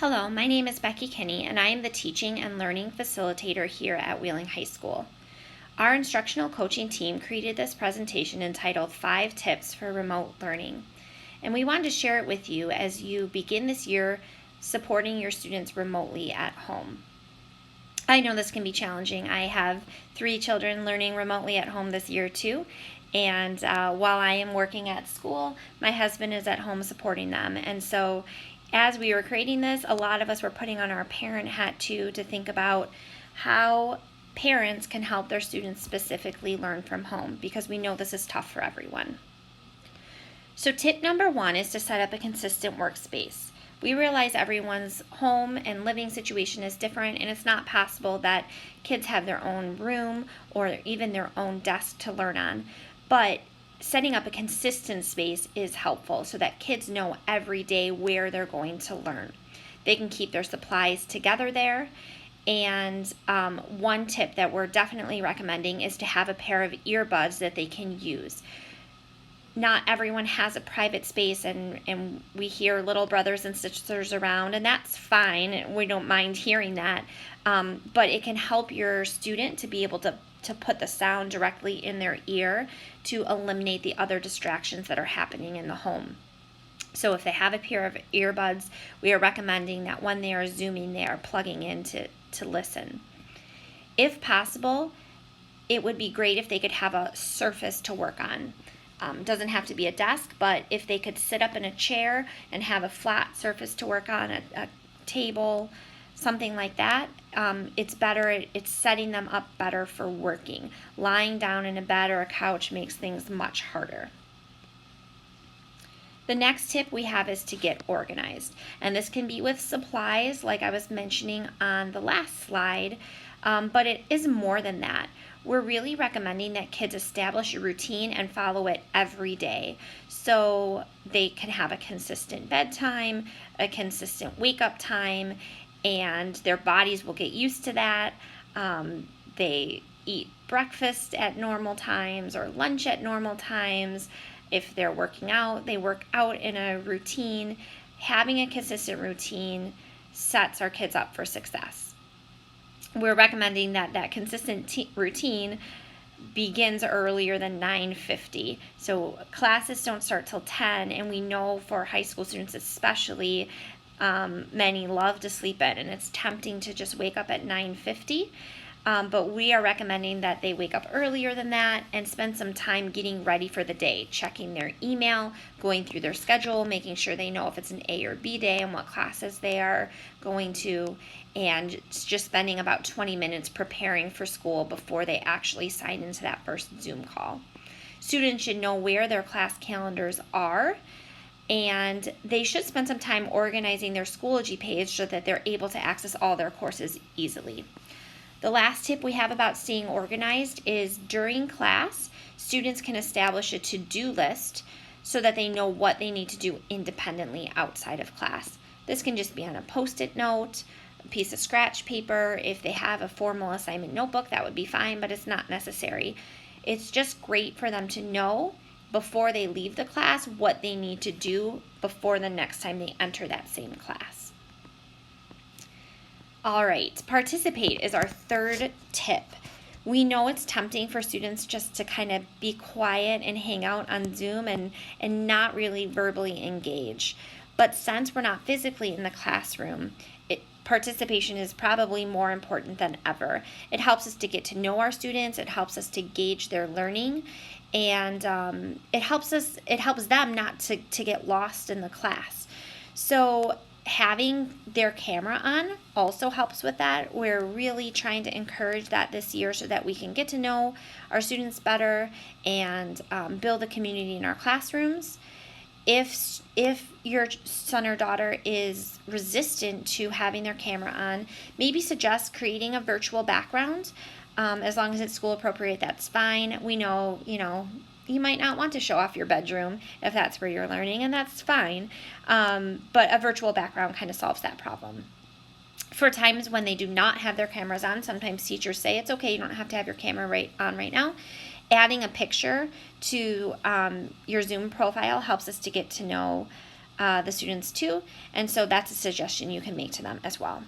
Hello, my name is Becky Kinney, and I am the Teaching and Learning Facilitator here at Wheeling High School. Our instructional coaching team created this presentation entitled 5 Tips for Remote Learning, and we wanted to share it with you as you begin this year supporting your students remotely at home. I know this can be challenging. I have 3 children learning remotely at home this year too, and while I am working at school, my husband is at home supporting them, and so as we were creating this, a lot of us were putting on our parent hat too to think about how parents can help their students specifically learn from home, because we know this is tough for everyone. So tip number 1 is to set up a consistent workspace. We realize everyone's home and living situation is different, and it's not possible that kids have their own room or even their own desk to learn on. But setting up a consistent space is helpful so that kids know every day where they're going to learn. They can keep their supplies together there. And one tip that we're definitely recommending is to have a pair of earbuds that they can use. Not everyone has a private space, and we hear little brothers and sisters around, and that's fine. We don't mind hearing that. But it can help your student to be able to put the sound directly in their ear to eliminate the other distractions that are happening in the home. So if they have a pair of earbuds, we are recommending that when they are Zooming, they are plugging in to listen. If possible, it would be great if they could have a surface to work on. Doesn't have to be a desk, but if they could sit up in a chair and have a flat surface to work on, a table, something like that, it's better. It's setting them up better for working. Lying down in a bed or a couch makes things much harder. The next tip we have is to get organized, and this can be with supplies like I was mentioning on the last slide, but it is more than that. We're really recommending that kids establish a routine and follow it every day, so they can have a consistent bedtime, a consistent wake-up time, and their bodies will get used to that. They eat breakfast at normal times or lunch at normal times. If they're working out, they work out in a routine. Having a consistent routine sets our kids up for success. We're recommending that consistent routine begins earlier than 9:50. So classes don't start till 10, and we know for high school students especially, many love to sleep in, and it's tempting to just wake up at 9:50. But we are recommending that they wake up earlier than that and spend some time getting ready for the day, checking their email, going through their schedule, making sure they know if it's an A or B day and what classes they are going to, and just spending about 20 minutes preparing for school before they actually sign into that first Zoom call. Students should know where their class calendars are, and they should spend some time organizing their Schoology page so that they're able to access all their courses easily. The last tip we have about staying organized is during class, students can establish a to-do list so that they know what they need to do independently outside of class. This can just be on a Post-it note, a piece of scratch paper. If they have a formal assignment notebook, that would be fine, but it's not necessary. It's just great for them to know before they leave the class what they need to do before the next time they enter that same class. All right, participate is our third tip. We know it's tempting for students just to kind of be quiet and hang out on Zoom and not really verbally engage. But since we're not physically in the classroom, participation is probably more important than ever. It helps us to get to know our students, it helps us to gauge their learning, and it helps them not to get lost in the class. So having their camera on also helps with that. We're really trying to encourage that this year so that we can get to know our students better and build a community in our classrooms. If your son or daughter is resistant to having their camera on, maybe suggest creating a virtual background. As long as it's school appropriate, that's fine. We know, you might not want to show off your bedroom if that's where you're learning, and that's fine. But a virtual background kind of solves that problem. For times when they do not have their cameras on, sometimes teachers say it's okay, you don't have to have your camera on right now. Adding a picture to your Zoom profile helps us to get to know the students too, and so that's a suggestion you can make to them as well.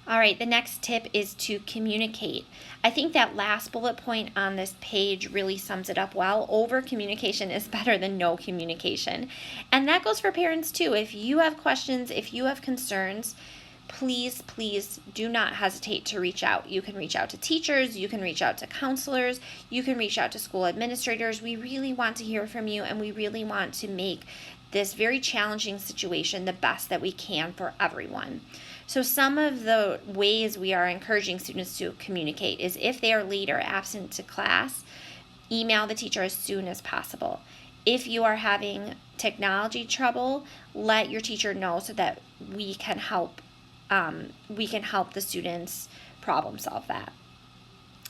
All right, the next tip is to communicate. I think that last bullet point on this page really sums it up well. Over communication is better than no communication. And that goes for parents too. If you have questions, if you have concerns, please do not hesitate to reach out. You can reach out to teachers, you can reach out to counselors, you can reach out to school administrators. We really want to hear from you, and we really want to make this very challenging situation the best that we can for everyone. So some of the ways we are encouraging students to communicate is if they are late or absent to class, email the teacher as soon as possible. If you are having technology trouble, let your teacher know so that we can help the students problem solve that.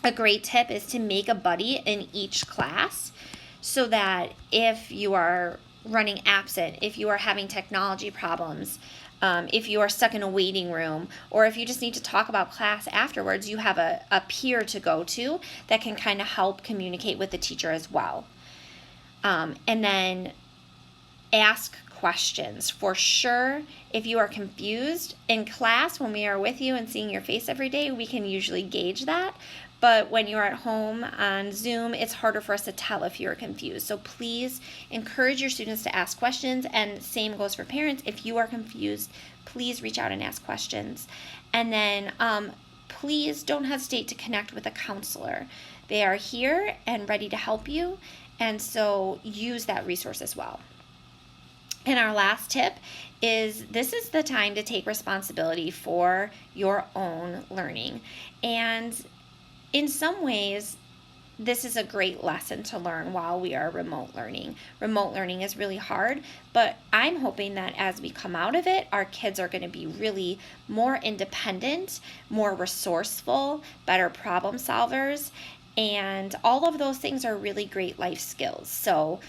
A great tip is to make a buddy in each class so that if you are running absent, if you are having technology problems, if you are stuck in a waiting room, or if you just need to talk about class afterwards, you have a peer to go to that can kind of help communicate with the teacher as well. And then ask questions. For sure, if you are confused in class, when we are with you and seeing your face every day, we can usually gauge that. But when you're at home on Zoom, it's harder for us to tell if you're confused. So please encourage your students to ask questions, and same goes for parents. If you are confused, please reach out and ask questions. And then please don't hesitate to connect with a counselor. They are here and ready to help you, and so use that resource as well. And our last tip is this is the time to take responsibility for your own learning. And in some ways, this is a great lesson to learn while we are remote learning. Remote learning is really hard, but I'm hoping that as we come out of it, our kids are going to be really more independent, more resourceful, better problem solvers, and all of those things are really great life skills. So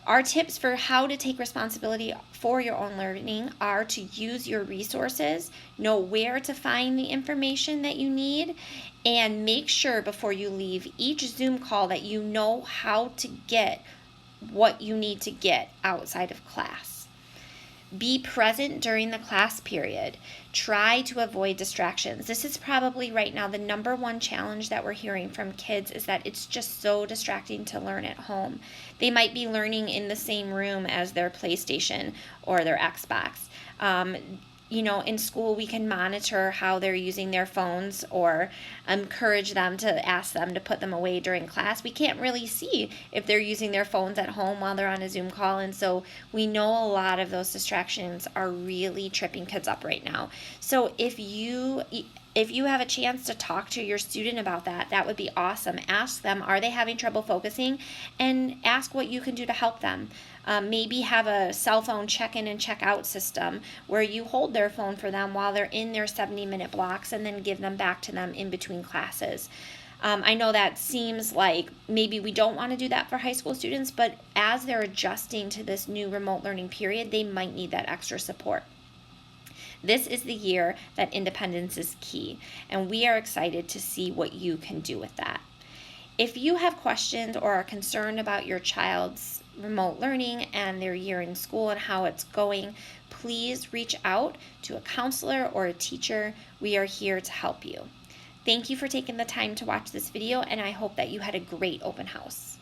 our tips for how to take responsibility for your own learning are to use your resources, know where to find the information that you need, and make sure before you leave each Zoom call that you know how to get what you need to get outside of class. Be present during the class period. Try to avoid distractions. This is probably right now the number one challenge that we're hearing from kids, is that it's just so distracting to learn at home. They might be learning in the same room as their PlayStation or their Xbox. In school we can monitor how they're using their phones or encourage them to ask them to put them away during class. We can't really see if they're using their phones at home while they're on a Zoom call, and so we know a lot of those distractions are really tripping kids up right now. So if you have a chance to talk to your student about that, that would be awesome. Ask them, are they having trouble focusing? And ask what you can do to help them. Maybe have a cell phone check-in and check-out system where you hold their phone for them while they're in their 70-minute blocks and then give them back to them in between classes. I know that seems like maybe we don't want to do that for high school students, but as they're adjusting to this new remote learning period, they might need that extra support. This is the year that independence is key, and we are excited to see what you can do with that. If you have questions or are concerned about your child's remote learning and their year in school and how it's going, please reach out to a counselor or a teacher. We are here to help you. Thank you for taking the time to watch this video, and I hope that you had a great open house.